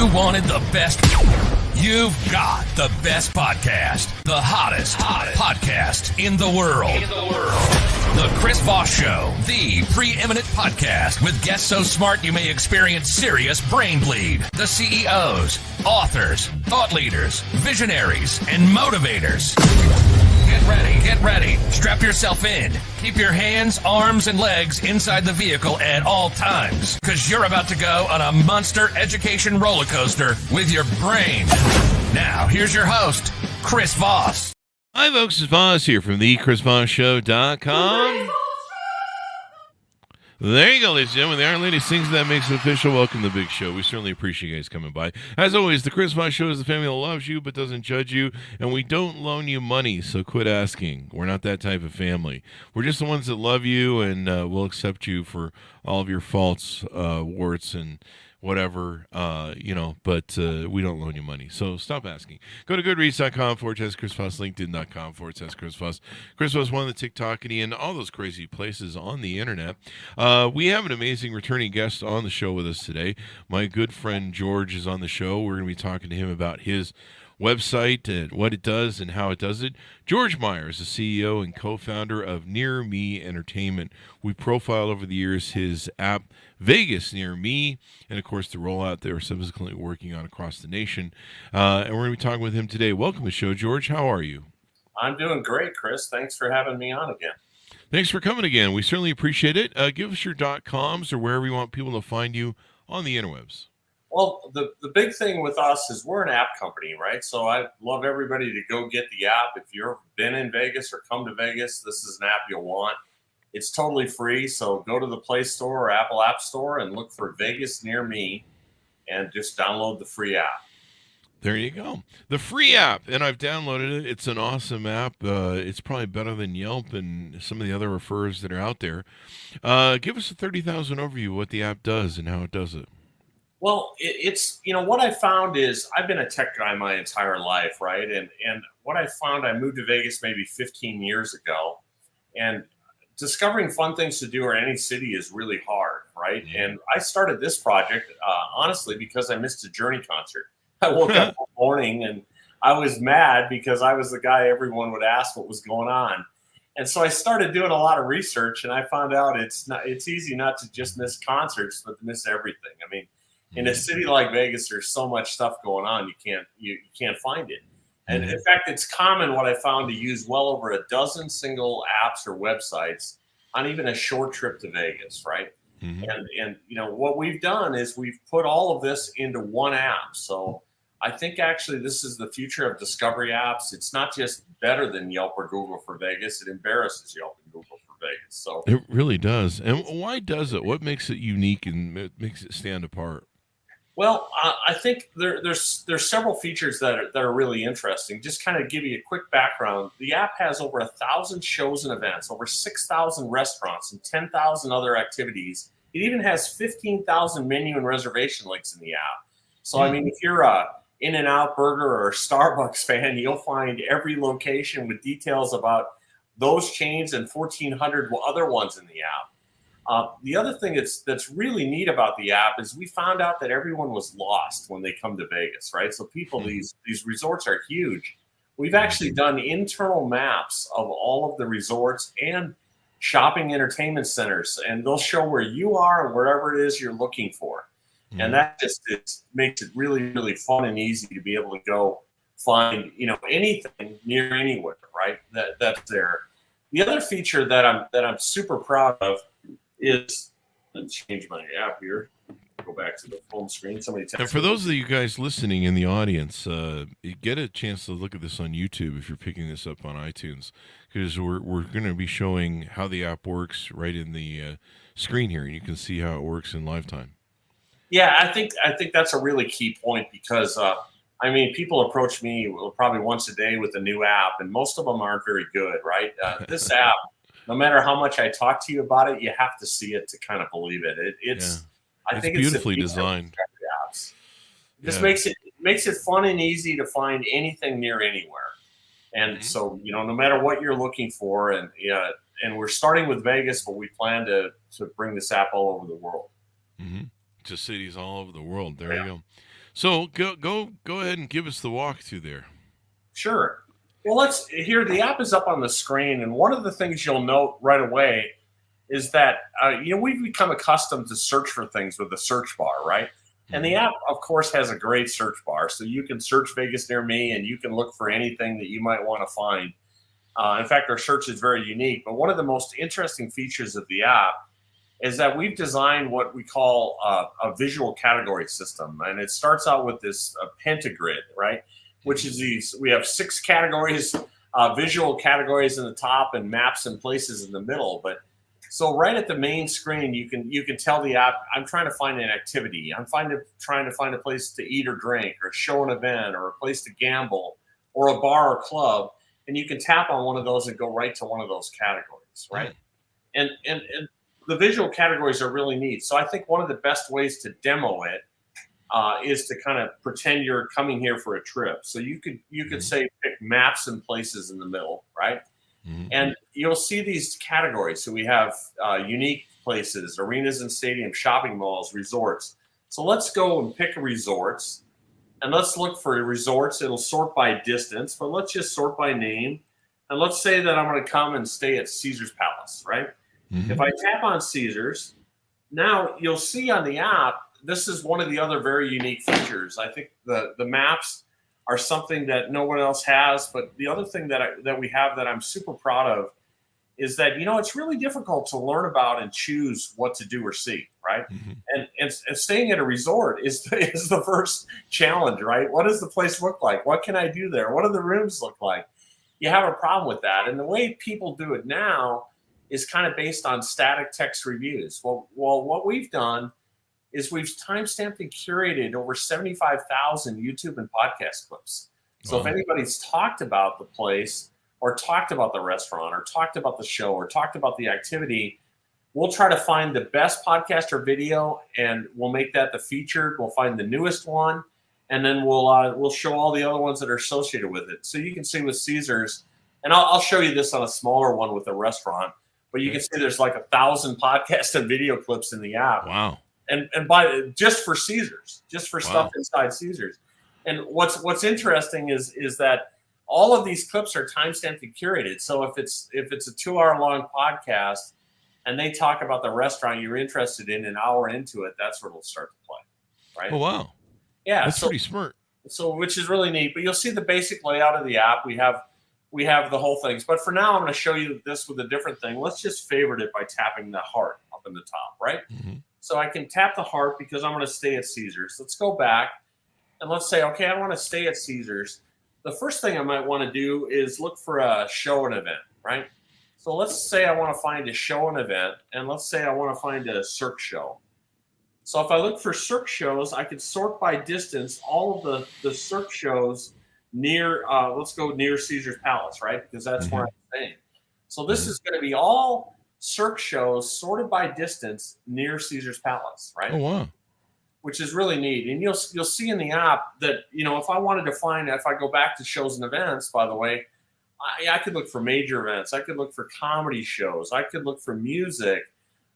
You wanted the best. You've got the best podcast. The hottest podcast in the world. The Chris Voss Show. The preeminent podcast with guests so smart you may experience serious brain bleed. The CEOs, authors, thought leaders, visionaries, and motivators. Get ready. Strap yourself in. Keep your hands, arms, and legs inside the vehicle at all times, because you're about to go on a monster education roller coaster with your brain. Now, here's your host, Chris Voss. Hi, folks. It's Voss here from the ChrisVossShow.com. There you go, ladies and gentlemen. The Iron Lady sings that makes it official. Welcome to the big show. We certainly appreciate you guys coming by. As always, the Chris Voss Show is the family that loves you but doesn't judge you, and we don't loan you money, so quit asking. We're not that type of family. We're just the ones that love you, and we'll accept you for all of your faults, warts, and whatever, but we don't loan you money. So stop asking. Go to goodreads.com/Chris Voss, LinkedIn.com/Chris Voss. Chris Voss, one of the TikTokity and all those crazy places on the internet. We have an amazing returning guest on the show with us today. My good friend George is on the show. We're going to be talking to him about his website and what it does and how it does it. George Meyer is the CEO and co-founder of Near Me Entertainment. We profiled over the years his app, Vegas Near Me, and of course the rollout they're subsequently working on across the nation. And we're going to be talking with him today. Welcome to the show, George. How are you? I'm doing great, Chris. Thanks for having me on again. Thanks for coming again. We certainly appreciate it. Give us your .coms or wherever you want people to find you on the interwebs. Well, the big thing with us is we're an app company, right? So I love everybody to go get the app. If you've been in Vegas or come to Vegas, this is an app you'll want. It's totally free, so go to the Play Store or Apple App Store and look for Vegas Near Me and just download the free app. There you go. The free app, and I've downloaded it. It's an awesome app. It's probably better than Yelp and some of the other referrers that are out there. Give us a 30,000 overview of what the app does and how it does it. Well, it's, what I found is I've been a tech guy my entire life, right? And what I found, I moved to Vegas maybe 15 years ago, and discovering fun things to do in any city is really hard, right? Mm-hmm. And I started this project, honestly, because I missed a Journey concert. I woke up one morning and I was mad because I was the guy everyone would ask what was going on. And so I started doing a lot of research, and I found out it's easy not to just miss concerts, but to miss everything. I mean, in a city like Vegas, there's so much stuff going on, you can't find it. And in fact, it's common, what I found, to use well over a dozen single apps or websites on even a short trip to Vegas, right? Mm-hmm. And what we've done is we've put all of this into one app. So I think actually this is the future of discovery apps. It's not just better than Yelp or Google for Vegas. It embarrasses Yelp and Google for Vegas. So it really does. And why does it? What makes it unique and it makes it stand apart? Well, I think there's several features that are really interesting. Just kind of give you a quick background. The app has over 1,000 shows and events, over 6,000 restaurants, and 10,000 other activities. It even has 15,000 menu and reservation links in the app. So, I mean, if you're a In-N-Out Burger or Starbucks fan, you'll find every location with details about those chains and 1,400 other ones in the app. The other thing that's really neat about the app is we found out that everyone was lost when they come to Vegas, right? So these resorts are huge. We've actually done internal maps of all of the resorts and shopping entertainment centers, and they'll show where you are and wherever it is you're looking for. Mm-hmm. And that just makes it really, really fun and easy to be able to go find, anything near anywhere, right? That's there. The other feature that I'm super proud of is, let's change my app here. Go back to the home screen. Somebody texted. And for those of you guys listening in the audience, you get a chance to look at this on YouTube if you're picking this up on iTunes, because we're going to be showing how the app works right in the screen here, and you can see how it works in live time. Yeah, I think that's a really key point because people approach me probably once a day with a new app, and most of them aren't very good, right? This app, no matter how much I talk to you about it, you have to see it to kind of believe it. I think beautifully designed. Apps. It just makes it fun and easy to find anything near anywhere. And so, no matter what you're looking for, and we're starting with Vegas, but we plan to bring this app all over the world. Mm-hmm. To cities all over the world. There you go. So go ahead and give us the walkthrough there. Sure. Well, the app is up on the screen, and one of the things you'll note right away is that we've become accustomed to search for things with the search bar, right? And the app, of course, has a great search bar, so you can search Vegas near me, and you can look for anything that you might want to find. In fact, our search is very unique. But one of the most interesting features of the app is that we've designed what we call a visual category system, and it starts out with this pentagrid, right? Which is we have 6 categories, visual categories in the top, and maps and places in the middle. But so right at the main screen, you can tell the app, I'm trying to find an activity. I'm trying to find a place to eat or drink, or show an event, or a place to gamble, or a bar or club. And you can tap on one of those and go right to one of those categories, right? And the visual categories are really neat. So I think one of the best ways to demo it is to kind of pretend you're coming here for a trip. So you could say pick maps and places in the middle, right? And you'll see these categories. So we have unique places, arenas and stadiums, shopping malls, resorts. So let's go and pick resorts. And let's look for resorts. It'll sort by distance, but let's just sort by name. And let's say that I'm going to come and stay at Caesar's Palace, right? If I tap on Caesar's, now you'll see on the app, this is one of the other very unique features. I think the maps are something that no one else has. But the other thing that we have that I'm super proud of is that, it's really difficult to learn about and choose what to do or see, right? And staying at a resort is the first challenge, right? What does the place look like? What can I do there? What do the rooms look like? You have a problem with that. And the way people do it now is kind of based on static text reviews. Well, what we've done is we've timestamped and curated over 75,000 YouTube and podcast clips. So if anybody's talked about the place, or talked about the restaurant, or talked about the show, or talked about the activity, we'll try to find the best podcast or video, and we'll make that the featured. We'll find the newest one, and then we'll show all the other ones that are associated with it. So you can see with Caesar's, and I'll show you this on a smaller one with the restaurant, but you can see there's like 1,000 podcast and video clips in the app. Wow. And just for Caesar's, just for stuff inside Caesar's. And what's interesting is that all of these clips are timestamped and curated. So if it's a 2-hour long podcast and they talk about the restaurant you're interested in an hour into it, that's where it'll start to play. Right? Oh, wow. Yeah. That's pretty smart. So which is really neat. But you'll see the basic layout of the app. We have the whole things. But for now, I'm going to show you this with a different thing. Let's just favorite it by tapping the heart up in the top, right? So I can tap the heart because I'm going to stay at Caesar's. Let's go back and let's say, okay, I want to stay at Caesar's. The first thing I might want to do is look for a show and event, right? So let's say I want to find a show and event, and let's say I want to find a Cirque show. So if I look for Cirque shows, I could sort by distance all of the Cirque shows near, let's go near Caesar's Palace, right? Because that's where I'm staying. So this is going to be all Cirque shows sorted by distance near Caesar's Palace, right? Oh, wow. Which is really neat. And you'll see in the app that, if I wanted to if I go back to shows and events, by the way, I could look for major events. I could look for comedy shows. I could look for music.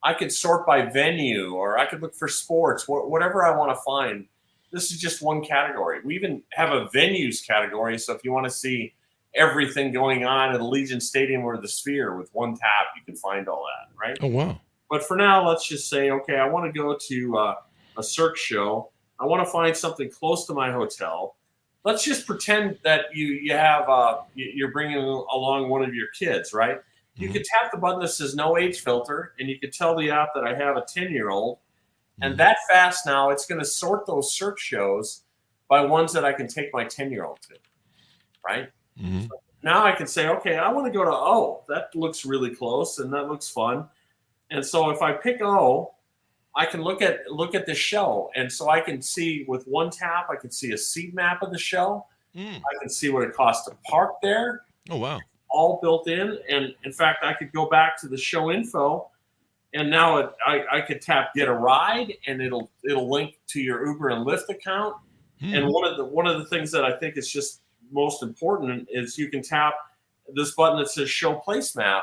I could sort by venue, or I could look for sports, whatever I want to find. This is just one category. We even have a venues category. So if you want to see everything going on at Allegiant Stadium or the Sphere with one tap, you can find all that, right? Oh, wow. But for now, let's just say, okay, I want to go to a Cirque show. I want to find something close to my hotel. Let's just pretend that you're bringing along one of your kids, right? You could tap the button that says no age filter, and you could tell the app that I have a 10-year-old. And that fast now, it's going to sort those Cirque shows by ones that I can take my 10-year-old to, right? So now I can say, okay, I want to go to that looks really close, and that looks fun. And so if I pick O, I can look at the show, and so I can see with one tap, I can see a seat map of the show. I can see what it costs to park there. Oh, wow. All built in. And in fact, I could go back to the show info, and now I could tap get a ride, and it'll link to your Uber and Lyft account. And one of the things that I think is just most important is you can tap this button that says show place map,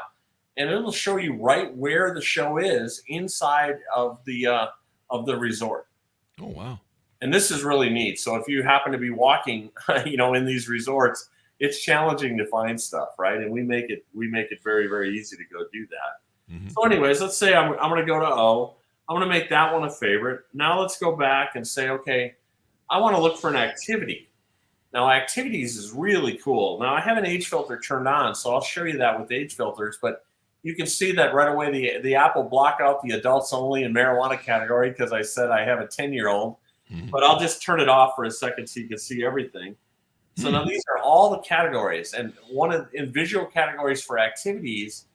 and it'll show you right where the show is inside of the resort. Oh, wow. And this is really neat. So if you happen to be walking, in these resorts, it's challenging to find stuff, right? And we make it very, very easy to go do that. Mm-hmm. So anyways, let's say I'm going to go to O. I'm going to make that one a favorite. Now let's go back and say, okay, I want to look for an activity. Now activities is really cool. Now I have an age filter turned on, so I'll show you that with age filters, but you can see that right away the app will block out the adults only and marijuana category because I said I have a 10-year-old. But I'll just turn it off for a second so you can see everything. So now these are all the categories. And in visual categories for activities,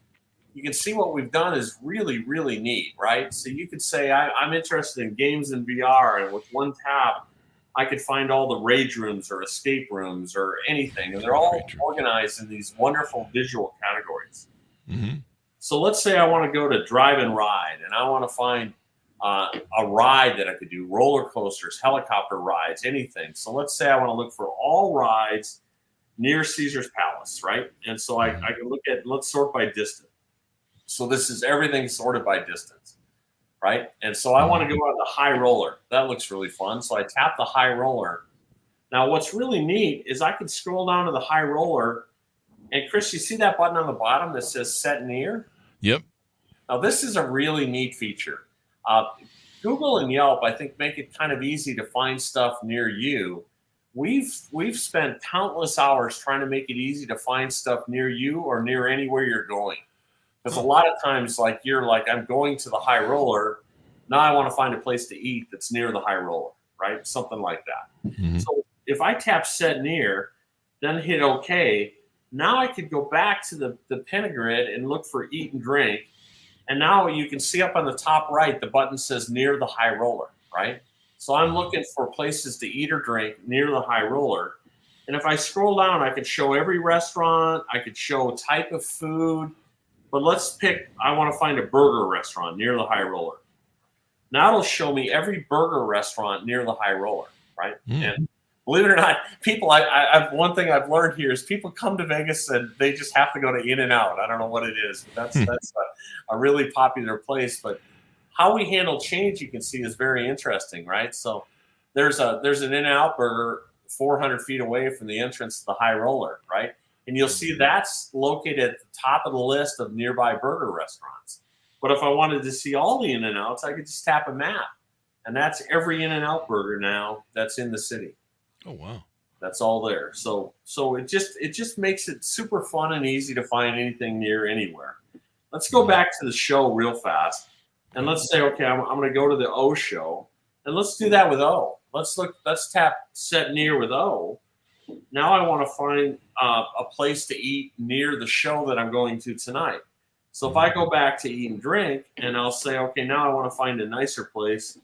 you can see what we've done is really, really neat, right? So you could say, I'm interested in games in VR, and with one tab, I could find all the rage rooms or escape rooms or anything. And they're all organized in these wonderful visual categories. Mm-hmm. So let's say I want to go to drive and ride, and I want to find a ride that I could do, roller coasters, helicopter rides, anything. So let's say I want to look for all rides near Caesar's Palace, right? And so I can look at, let's sort by distance. So this is everything sorted by distance, right? And so I want to go on the high roller. That looks really fun. So I tap the high roller. Now what's really neat is I can scroll down to the high roller, and Chris, you see that button on the bottom that says set near? Yep. Now this is a really neat feature. Google and Yelp, I think, make it kind of easy to find stuff near you. We've spent countless hours trying to make it easy to find stuff near you or near anywhere you're going. Because a lot of times, you're like, I'm going to the high roller. Now I want to find a place to eat that's near the high roller, right? Something like that. Mm-hmm. So if I tap set near, then hit OK, now I could go back to the Pentagrid and look for eat and drink. And now you can see up on the top right, the button says near the high roller, right? So I'm looking for places to eat or drink near the high roller. And if I scroll down, I could show every restaurant. I could show type of food. But let's pick, I want to find a burger restaurant near the high roller. Now it'll show me every burger restaurant near the high roller, right? And believe it or not, people, I've one thing I've learned here is people come to Vegas and they just have to go to In-N-Out. I don't know what it is, but that's a really popular place. But how we handle change, you can see, is very interesting, right? So there's an In-N-Out burger 400 feet away from the entrance to the high roller, right? And you'll see that's located at the top of the list of nearby burger restaurants. But if I wanted to see all the In-N-Outs, I could just tap a map. And that's every In-N-Out burger now that's in the city. Oh, wow. That's all there. So it just makes it super fun and easy to find anything near anywhere. Let's go back to the show real fast. And let's say, okay, I'm going to go to the O show. And let's do that with O. Let's tap set near with O. Now I want to find a place to eat near the show that I'm going to tonight. So if I go back to eat and drink, and I'll say, okay, now I want to find a nicer place.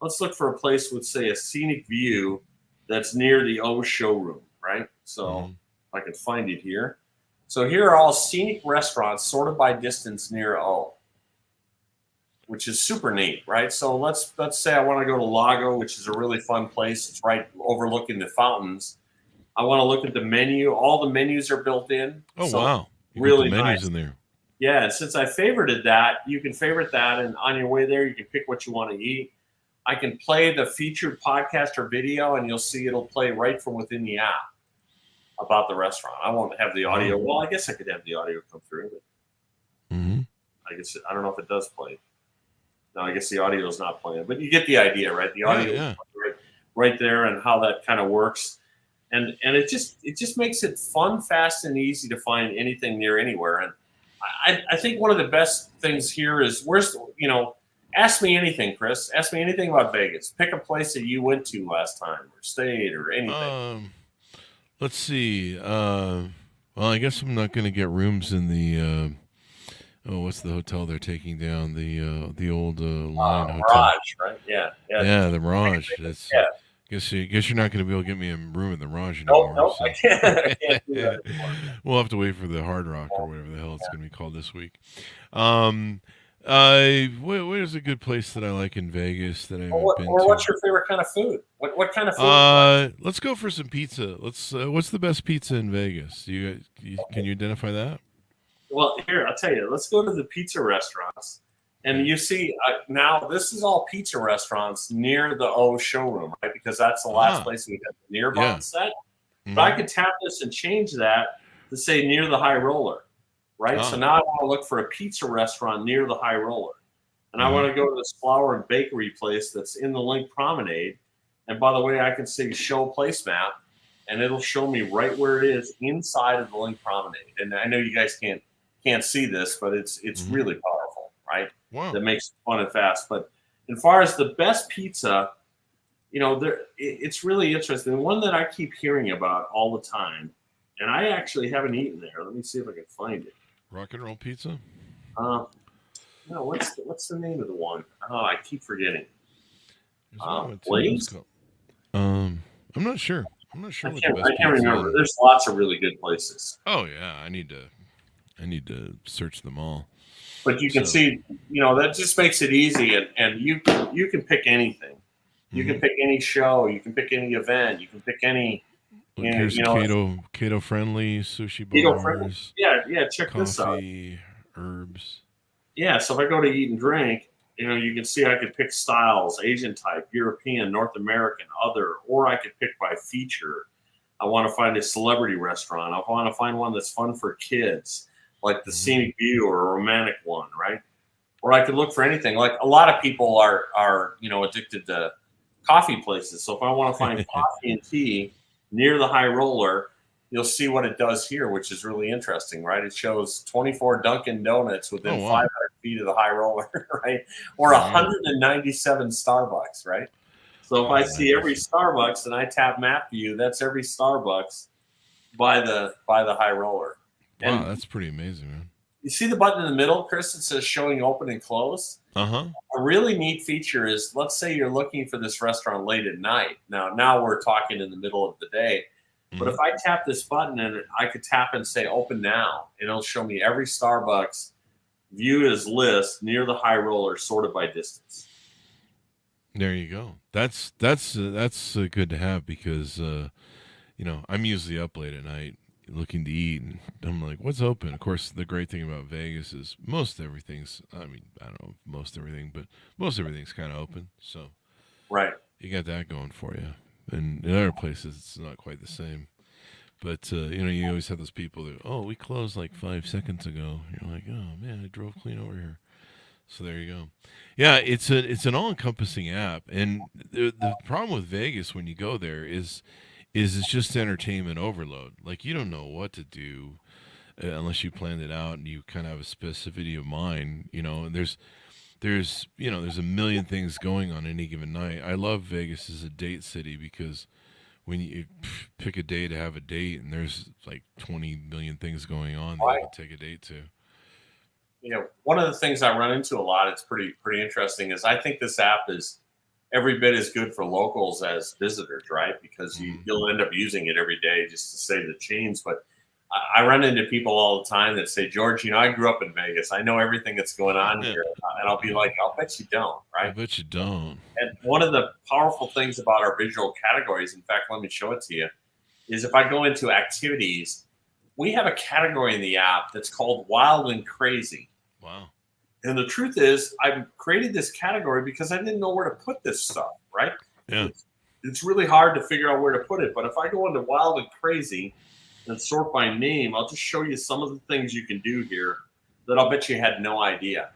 Let's look for a place with, say, a scenic view that's near the O showroom, right? So I can find it here. So here are all scenic restaurants sorted by distance near O, which is super neat, right? So let's say I want to go to Lago, which is a really fun place. It's right overlooking the fountains. I want to look at the menu. All the menus are built in. Oh, so wow. You really got the menus nice. in there. Yeah, and since I favorited that, you can favorite that, and on your way there, you can pick what you want to eat. I can play the featured podcast or video, and you'll see it'll play right from within the app about the restaurant. I won't have the audio. Well, I guess I could have the audio come through, but I guess I don't know if it does play. No, I guess the audio is not playing, but you get the idea, right? The audio is right there, and how that kind of works. And it just makes it fun, fast, and easy to find anything near anywhere. And I think one of the best things here is ask me anything, Chris. Ask me anything about Vegas. Pick a place that you went to last time or stayed or anything. Let's see. Well, I guess I'm not going to get rooms in the what's the hotel they're taking down? The old line hotel. Mirage, right? Yeah. Yeah, the Mirage. That's Guess you're not going to be able to get me a room in the Mirage anymore. Nope, so. I can't do that anymore. We'll have to wait for the Hard Rock or whatever the hell it's going to be called this week. Where's a good place that I like in Vegas that I haven't been to? Or what's your favorite kind of food? What kind of food? Let's go for some pizza. What's the best pizza in Vegas? Can you identify that? Well, here, I'll tell you. Let's go to the pizza restaurants. And you see now this is all pizza restaurants near the O showroom, right? Because that's the last place we had the near button set. Mm-hmm. But I could tap this and change that to say near the high roller, right? So now I want to look for a pizza restaurant near the high roller. And I want to go to this flour and bakery place that's in the Link Promenade. And by the way, I can say show place map, and it'll show me right where it is inside of the Link Promenade. And I know you guys can't see this, but it's really powerful, right? Wow. That makes it fun and fast. But as far as the best pizza, it's really interesting. One that I keep hearing about all the time, and I actually haven't eaten there. Let me see if I can find it. Rock and roll pizza? No, what's the name of the one? Oh, I keep forgetting. Blaze? I'm not sure. I'm not sure. I can't remember. There's lots of really good places. Oh yeah, I need to search them all. But you can see, that just makes it easy, and you can pick anything. You can pick any show. You can pick any event. You can pick any. Here's keto friendly sushi bars. Yeah. Check this out. Coffee, herbs. Yeah. So if I go to eat and drink, you can see I could pick styles, Asian type, European, North American, other, or I could pick by feature. I want to find a celebrity restaurant. I want to find one that's fun for kids, like the Scenic View or a romantic one, right? Or I could look for anything. Like a lot of people are addicted to coffee places. So if I want to find coffee and tea near the high roller, you'll see what it does here, which is really interesting, right? It shows 24 Dunkin' Donuts within 500 feet of the high roller, right? Or 197 Starbucks, right? So if I see every Starbucks and I tap map view, that's every Starbucks by the high roller. Wow, that's pretty amazing, man. You see the button in the middle, Chris? It says showing open and close. A really neat feature is, let's say you're looking for this restaurant late at night. Now we're talking in the middle of the day. But if I tap this button and I could tap and say open now, and it'll show me every Starbucks viewed as list near the high roller, sorted by distance. There you go. That's good to have because I'm usually up late at night looking to eat, and I'm like, what's open? Of course, the great thing about Vegas is most everything's. I mean, I don't know most everything, but most everything's kind of open. So right, you got that going for you. And in other places, it's not quite the same. But, you always have those people that, we closed like 5 seconds ago. You're like, oh, man, I drove clean over here. So there you go. Yeah, it's an all-encompassing app. And the problem with Vegas when you go there is it's just entertainment overload. Like, you don't know what to do unless you planned it out and you kind of have a specificity of mind. And there's a million things going on any given night. I love Vegas as a date city because when you pick a day to have a date and there's like 20 million things going on that you can take a date to. One of the things I run into a lot, it's pretty interesting, is I think this app is every bit as good for locals as visitors, right? Because you'll end up using it every day just to save the change. But I run into people all the time that say, George, I grew up in Vegas. I know everything that's going on here. And I'll be like, I'll bet you don't, right? I bet you don't. And one of the powerful things about our visual categories, in fact, let me show it to you, is if I go into activities, we have a category in the app that's called Wild and Crazy. Wow. And the truth is, I created this category because I didn't know where to put this stuff, right? Yeah. It's really hard to figure out where to put it. But if I go into Wild and Crazy and sort by name, I'll just show you some of the things you can do here that I'll bet you had no idea.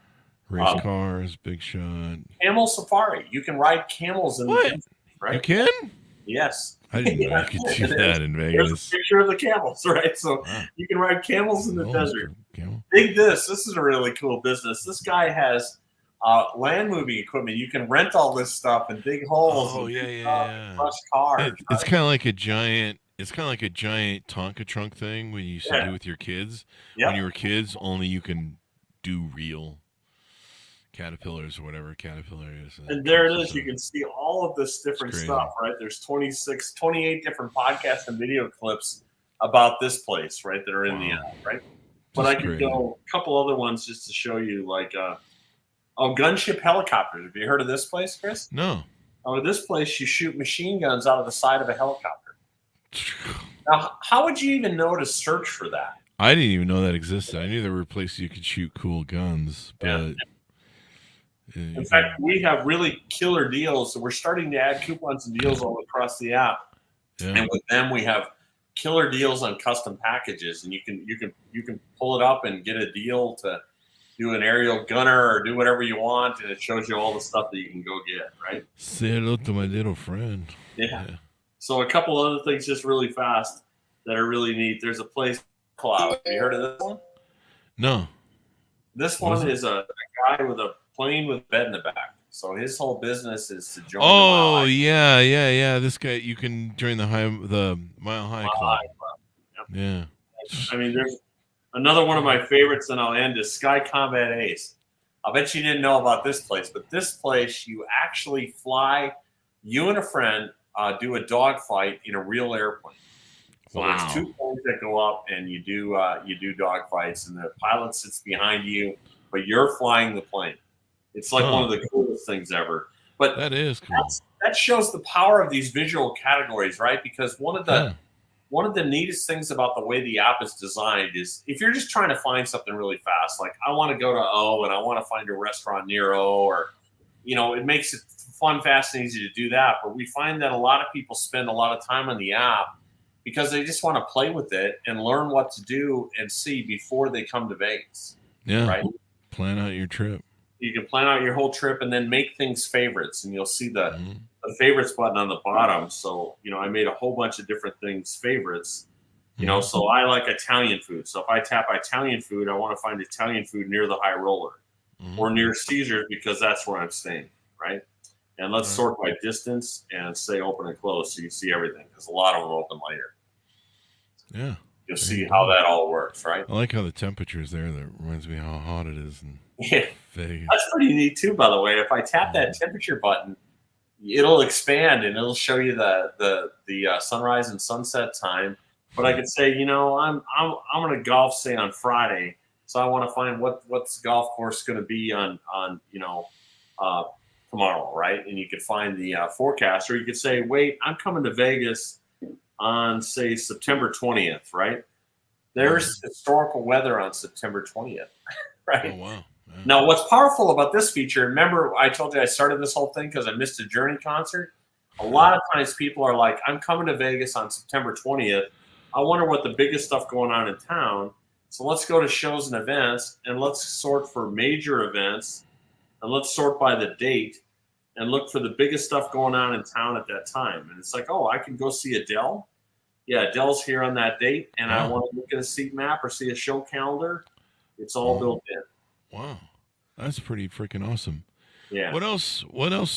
Race cars, big shot. Camel safari. You can ride camels in the desert, right? You can? Yes. I didn't know you could do that in Vegas. There's a picture of the camels, right? So you can ride camels in the desert. Dig this. This is a really cool business. This guy has land moving equipment. You can rent all this stuff and dig holes. Oh, yeah. Crush cars. It's kind of like a giant. It's kind of like a giant Tonka trunk thing when you used to do with your kids. Yep. When you were kids, only you can do real caterpillars or whatever caterpillar is. And there it is. You can see all of this different stuff, right? There's 28 different podcasts and video clips about this place, right, that are in the app, right? But I could go a couple other ones just to show you, like, gunship helicopters. Have you heard of this place, Chris? No. Oh, this place, you shoot machine guns out of the side of a helicopter. Now, how would you even know to search for that? I didn't even know that existed. I knew there were places you could shoot cool guns, but In fact, we have really killer deals. So we're starting to add coupons and deals all across the app. Yeah. And with them, we have killer deals on custom packages, and you can pull it up and get a deal to do an aerial gunner or do whatever you want, and it shows you all the stuff that you can go get, right? Say hello to my little friend. Yeah. So a couple other things just really fast that are really neat. There's a place cloud. Have you heard of this one? No. This one is a guy with a plane with a bed in the back. So his whole business is to join. Oh, yeah. This guy, you can join the Mile High Club. Yep. Yeah. I mean, there's another one of my favorites, and I'll end is Sky Combat Ace. I bet you didn't know about this place, but this place you actually fly, you and a friend do a dogfight in a real airplane. So there's 2 planes that go up, and you do dogfights, and the pilot sits behind you, but you're flying the plane. It's like one of the coolest things ever. But that is cool. That shows the power of these visual categories, right? Because one of the neatest things about the way the app is designed is if you're just trying to find something really fast, like I want to go to O and I want to find a restaurant near O, or it makes it fun, fast, and easy to do that. But we find that a lot of people spend a lot of time on the app because they just want to play with it and learn what to do and see before they come to Vegas. Yeah. Right? Plan out your trip. You can plan out your whole trip and then make things favorites, and you'll see the favorites button on the bottom. So, I made a whole bunch of different things favorites, so I like Italian food. So if I tap Italian food, I want to find Italian food near the High Roller or near Caesars because that's where I'm staying, right? And let's sort by distance and say open and close so you see everything because a lot of them open later. Yeah. You'll see how that all works, right? I like how the temperature is there. That reminds me how hot it is in Vegas. That's pretty neat too, by the way. If I tap that temperature button, it'll expand and it'll show you the sunrise and sunset time. But I could say, I'm going to golf say on Friday, so I want to find what's the golf course going to be on tomorrow, right? And you could find the forecast, or you could say, wait, I'm coming to Vegas on say September 20th, right? There's historical weather on September 20th, right? Oh, wow. Yeah. Now, what's powerful about this feature, remember I told you I started this whole thing because I missed a Journey concert? A lot of times people are like, I'm coming to Vegas on September 20th. I wonder what the biggest stuff going on in town. So let's go to shows and events, and let's sort for major events, and let's sort by the date and look for the biggest stuff going on in town at that time. And it's like, oh, I can go see Adele. Yeah, Adele's here on that date, and I want to look at a seat map or see a show calendar. It's all built in. Wow. That's pretty freaking awesome. Yeah. What else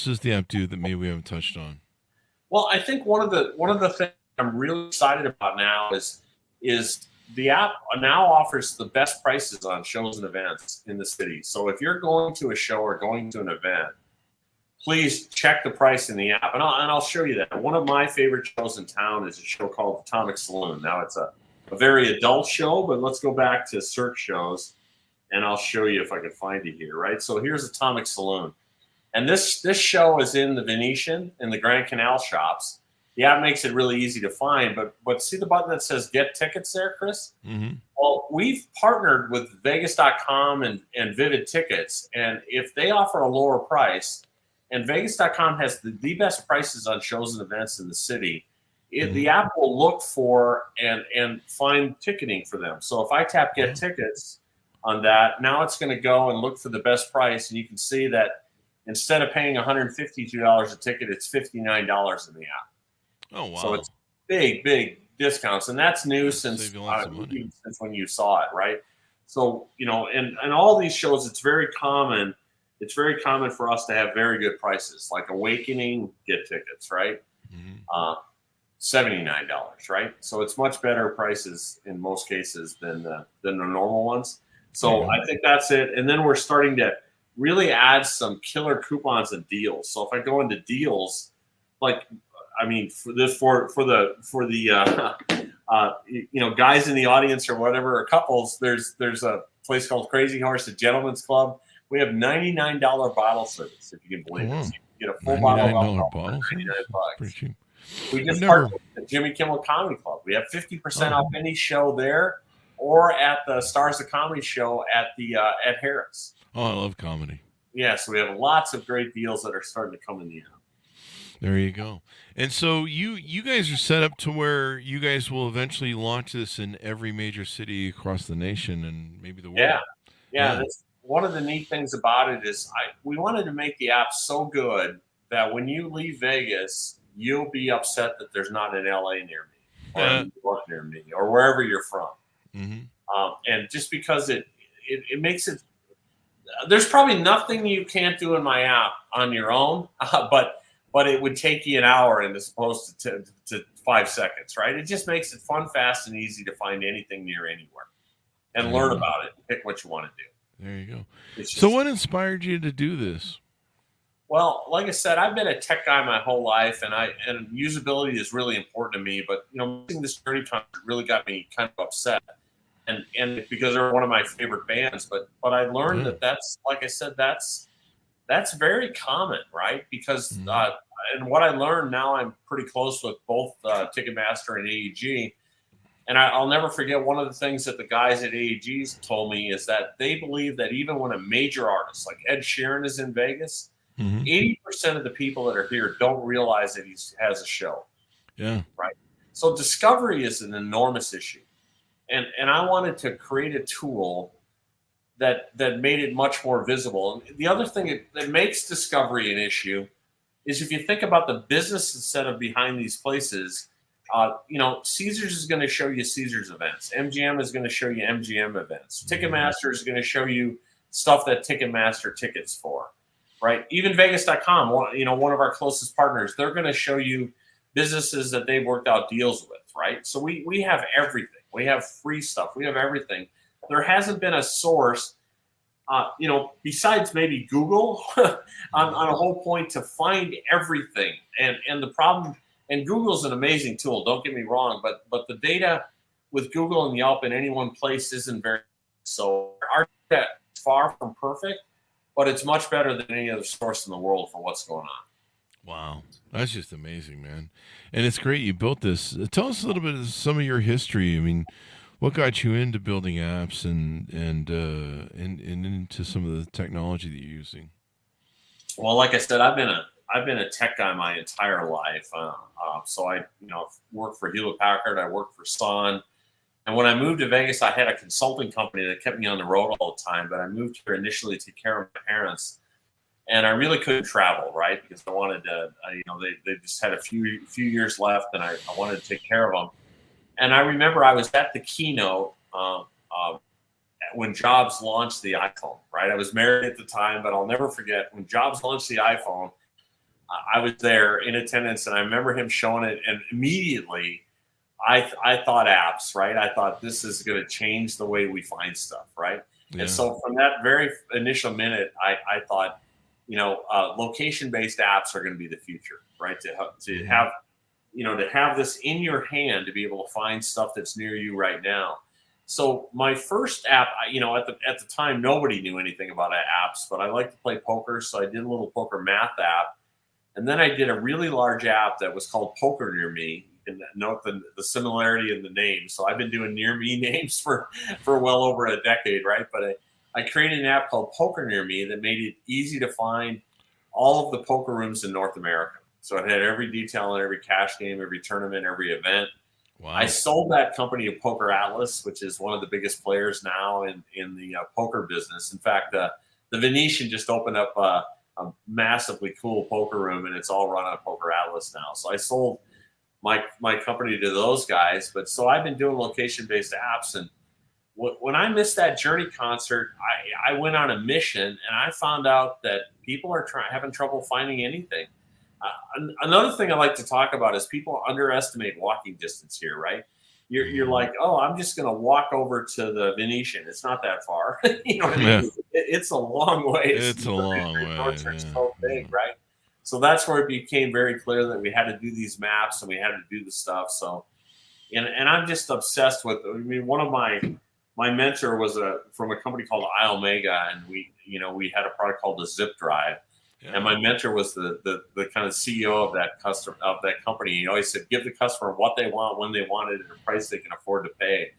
does the app do that maybe we haven't touched on? Well, I think one of the things I'm really excited about now is the app now offers the best prices on shows and events in the city. So if you're going to a show or going to an event, please check the price in the app, and I'll show you that. One of my favorite shows in town is a show called Atomic Saloon. Now it's a very adult show, but let's go back to Cirque shows, and I'll show you if I can find it here. Right, so here's Atomic Saloon, and this show is in the Venetian in the Grand Canal shops. The app makes it really easy to find, but see the button that says Get Tickets there, Chris? Mm-hmm. Well, we've partnered with Vegas.com and Vivid Tickets, and if they offer a lower price, and Vegas.com has the best prices on shows and events in the city, the app will look for and find ticketing for them. So if I tap Get Tickets on that, now it's going to go and look for the best price, and you can see that instead of paying $152 a ticket, it's $59 in the app. Oh, wow. So it's big discounts, and that's new since when you saw it, right? So, and all these shows, it's very common. It's very common for us to have very good prices, like Awakening, Get Tickets, right? Mm-hmm. $79, right? So it's much better prices in most cases than the normal ones. So I think that's it. And then we're starting to really add some killer coupons and deals. So if I go into deals, guys in the audience or whatever, or couples, there's a place called Crazy Horse, a gentleman's club. We have $99 bottle service, if you can believe it. So you get a full bottle of alcohol for $99. Pretty cheap. We just partnered with the Jimmy Kimmel Comedy Club. We have 50% off any show there, or at the Stars of Comedy show at Harris. Oh, I love comedy. Yeah, so we have lots of great deals that are starting to come in the app. There you go. And so you guys are set up to where you guys will eventually launch this in every major city across the nation and maybe the Yeah, world. yeah. Yeah. That's one of the neat things about it is we wanted to make the app so good that when you leave Vegas, you'll be upset that there's not an LA near me or a Yeah. New York near me or wherever you're from. Hmm. And just because it makes it, there's probably nothing you can't do in my app on your own, but it would take you an hour as opposed to 5 seconds, right? It just makes it fun, fast, and easy to find anything near anywhere and There you learn go. about it. Pick what you want to do. There you go. It's So just what inspired you to do this? Well, like I said, I've been a tech guy my whole life, and usability is really important to me. But missing this journey concert really got me kind of upset, and because they're one of my favorite bands. But I learned Yeah. that that's like I said, that's very common, right? Because Hmm. and what I learned now, I'm pretty close with both Ticketmaster and AEG. And I'll never forget one of the things that the guys at AEG told me is that they believe that even when a major artist like Ed Sheeran is in Vegas, Hmm. 80% of the people that are here don't realize that he has a show, Yeah. right? So discovery is an enormous issue. And I wanted to create a tool that made it much more visible. And the other thing that makes discovery an issue is if you think about the business incentive behind these places, Caesars is going to show you Caesars events. MGM is going to show you MGM events. Ticketmaster is going to show you stuff that Ticketmaster tickets for, right? Even Vegas.com, one of our closest partners, they're going to show you businesses that they've worked out deals with, right? So we have everything. We have free stuff. We have everything. There hasn't been a source besides maybe Google on a whole point to find everything. And the problem, and Google's an amazing tool, don't get me wrong, but the data with Google and Yelp in any one place isn't very, so our data is far from perfect, but it's much better than any other source in the world for what's going on. Wow. That's just amazing, man. And it's great you built this. Tell us a little bit of some of your history. I mean, what got you into building apps and into some of the technology that you're using? Well, like I said, I've been a tech guy my entire life. So I worked for Hewlett Packard, I worked for Sun, and when I moved to Vegas, I had a consulting company that kept me on the road all the time. But I moved here initially to take care of my parents, and I really couldn't travel, right? Because I wanted to, they just had a few years left, and I wanted to take care of them. And I remember I was at the keynote when Jobs launched the iPhone, right? I was married at the time, but I'll never forget when Jobs launched the iPhone. I was there in attendance, and I remember him showing it, and immediately I thought apps, right? I thought this is going to change the way we find stuff, right? Yeah. And so from that very initial minute, I thought, location-based apps are going to be the future, right? To have this in your hand to be able to find stuff that's near you right now. So my first app, at the time, nobody knew anything about apps, but I like to play poker, so I did a little poker math app, and then I did a really large app that was called Poker Near Me. You can note the similarity in the name. So I've been doing near me names for well over a decade, right? But I created an app called Poker Near Me that made it easy to find all of the poker rooms in North America. So it had every detail on every cash game, every tournament, every event. Wow. I sold that company to Poker Atlas, which is one of the biggest players now in the poker business. In fact, the Venetian just opened up a massively cool poker room, and it's all run on Poker Atlas now. So I sold my company to those guys. But so I've been doing location-based apps, and when I missed that Journey concert, I went on a mission, and I found out that people are having trouble finding anything. Another thing I like to talk about is people underestimate walking distance here, right? You're like, oh, I'm just going to walk over to the Venetian. It's not that far. You know what I mean? Yeah. It's a long way. It's a long way. Northridge Yeah. so big, right? So that's where it became very clear that we had to do these maps and we had to do the stuff. So, and I'm just obsessed with. I mean, one of my mentor was from a company called iOmega, and we had a product called the Zip Drive. Yeah. And my mentor was the kind of CEO of that company. He always said, give the customer what they want, when they want it, at a price they can afford to pay.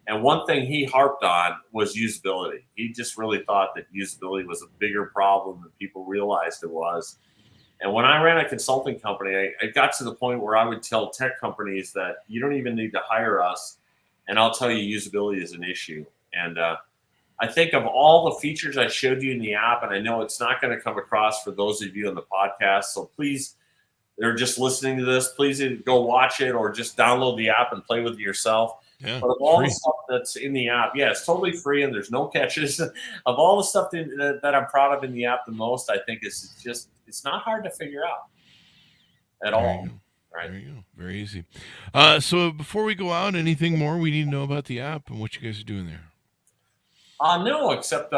And one thing he harped on was usability. He just really thought that usability was a bigger problem than people realized it was. And when I ran a consulting company, I got to the point where I would tell tech companies that you don't even need to hire us, and I'll tell you usability is an issue. And I think of all the features I showed you in the app, and I know it's not going to come across for those of you on the podcast, so please, they're just listening to this, please either go watch it or just download the app and play with it yourself. Yeah, but of all free. the stuff that's in the app, yeah, it's totally free and there's no catches. Of all the stuff that I'm proud of in the app the most, I think it's not hard to figure out at all. Right. There you go. Very easy. So before we go out, anything more we need to know about the app and what you guys are doing there? No, except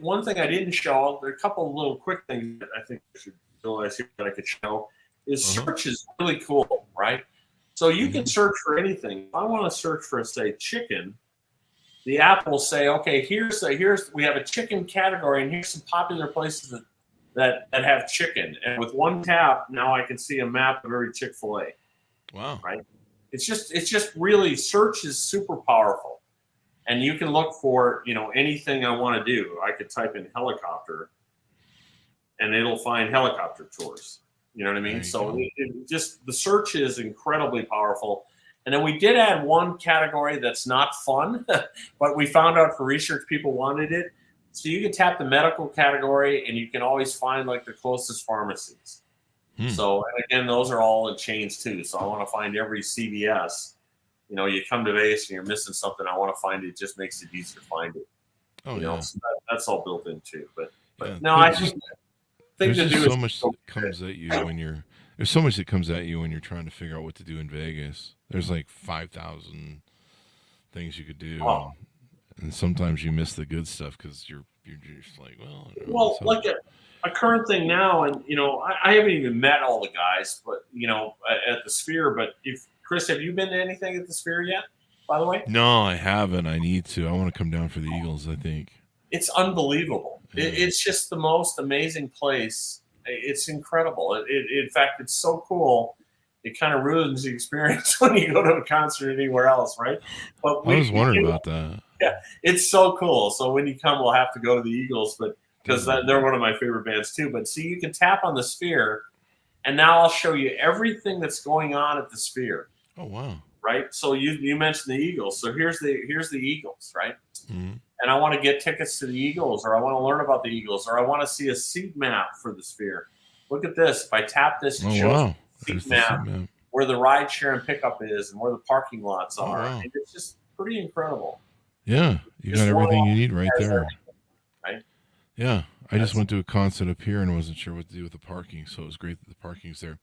one thing I didn't show, there are a couple of little quick things that I think I should realize here that I could show, is search is really cool, right? So you can search for anything. If I want to search for, say, chicken, the app will say, okay, we have a chicken category, and here's some popular places that have chicken. And with one tap, now I can see a map of every Chick-fil-A. Wow. Right? It's just really, search is super powerful. And you can look for, anything I want to do. I could type in helicopter, and it'll find helicopter tours. You know what I mean? So the search is incredibly powerful. And then we did add one category that's not fun, but we found out for research people wanted it. So you can tap the medical category, and you can always find like the closest pharmacies. So, and again, those are all in chains too. So I want to find every CVS. You come to Vegas and you're missing something, I want to find it. It just makes it easier to find it. So that's all built in too. But no, I think there's just so much that comes at you when you're. There's so much that comes at you when you're trying to figure out what to do in Vegas. There's like 5,000 things you could do, and sometimes you miss the good stuff because you're just like, well. Well, like a current thing now, and I haven't even met all the guys, but at the Sphere. But Chris, have you been to anything at the Sphere yet? By the way, no, I haven't. I need to. I want to come down for the Eagles. I think it's unbelievable. Yeah. It's just the most amazing place. It's incredible. In fact, it's so cool. It kind of ruins the experience when you go to a concert anywhere else, right? But I was wondering about that. Yeah, it's so cool. So when you come, we'll have to go to the Eagles, but because they're one of my favorite bands too. But see, you can tap on the Sphere, and now I'll show you everything that's going on at the Sphere. Oh wow! Right. So you mentioned the Eagles. So here's the Eagles, right? Mm-hmm. And I want to get tickets to the Eagles, or I want to learn about the Eagles, or I want to see a seat map for the Sphere. Look at this. If I tap this, it shows seat map, where the ride share and pickup is and where the parking lots are. Wow. And it's just pretty incredible. Yeah, you got everything you need right there. Right? Yeah. I just went to a concert up here and wasn't sure what to do with the parking, so it was great that the parking's there.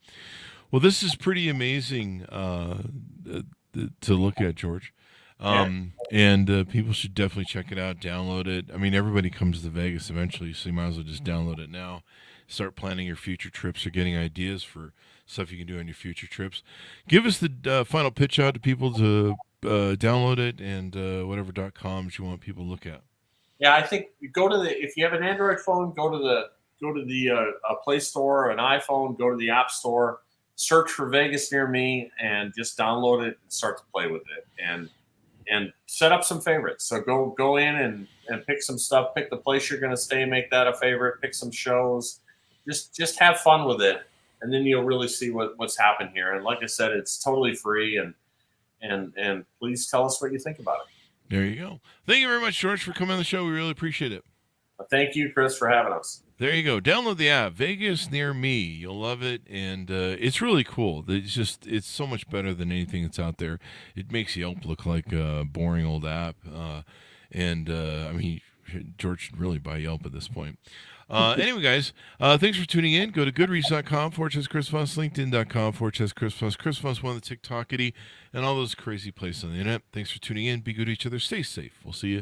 Well, this is pretty amazing to look at, George. And people should definitely check it out, download it. I mean, everybody comes to Vegas eventually, so you might as well just download it now. Start planning your future trips or getting ideas for stuff you can do on your future trips. Give us the final pitch out to people to download it and whatever.coms you want people to look at. Yeah, I think if you have an Android phone, go to the Play Store, or an iPhone, go to the App Store, search for Vegas Near Me, and just download it and start to play with it. And set up some favorites. So go in and pick some stuff, pick the place you're going to stay, make that a favorite, pick some shows, just have fun with it. And then you'll really see what's happened here. And like I said, it's totally free, and please tell us what you think about it. There you go. Thank you very much, George, for coming on the show. We really appreciate it. Thank you, Chris, for having us. There you go. Download the app, Vegas Near Me. You'll love it, and it's really cool. It's so much better than anything that's out there. It makes Yelp look like a boring old app, and I mean, George should really buy Yelp at this point. Anyway, guys, thanks for tuning in. Go to goodreads.com/Chris Voss, LinkedIn.com/Chris Voss. Chris Voss, one of the TikTokity, and all those crazy places on the internet. Thanks for tuning in. Be good to each other. Stay safe. We'll see you